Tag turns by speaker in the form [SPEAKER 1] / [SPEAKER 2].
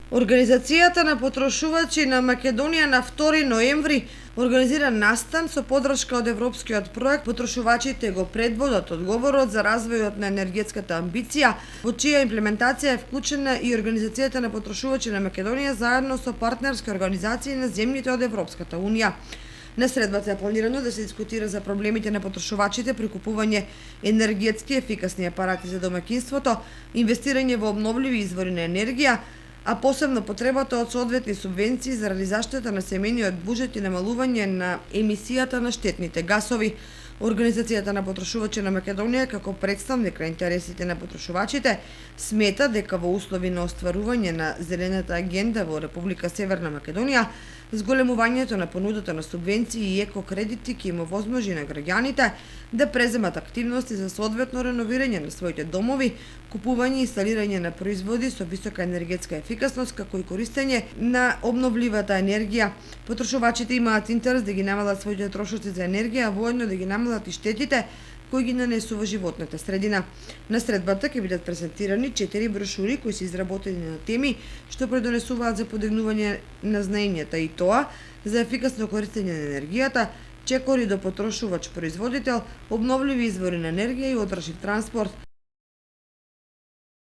[SPEAKER 1] Организацијата на потрошувачи на Македонија на 2 ноември организира настан со поддршка од европскиот проект. Потрошувачите го предводат одговорот за развојот на енергетската амбиција, во чија имплементација е вклучена и Организацијата на потрошувачи на Македонија заедно со партнерски организации на земјите од Европската унија. На средбата е планирано да се дискутира за проблемите на потрошувачите при купување енергетски ефикасни апарати за домаќинството, инвестирање во обновливи извори на енергија, а посебно потребата од соодветни субвенции заради заштита на семејниот буџет и намалување на емисијата на штетните гасови. Организацијата на потрошувачи на Македонија, како представник на интересите на потрошувачите, смета дека во услови на остварување на зелената агенда во Република Северна Македонија, зголемувањето на понудата на субвенции и екокредити ќе им овозможи на граѓаните да преземат активности за соодветно реновирање на своите домови, купување и инсталирање на производи со висока енергетска ефикасност, како и користење на обновливата енергија. Потрошувачите имаат интерес да ги намалат своите трошоци за енергија, а воедно да ги намалат и штетите кои ги нанесува животната средина. На средбата ќе бидат презентирани 4 брошури кои се изработени на теми што предонесуваат за подигнување на знаењата, и тоа за ефикасно користење на енергијата, чекори до потрошувач производител, обновливи извори на енергија и одржив транспорт.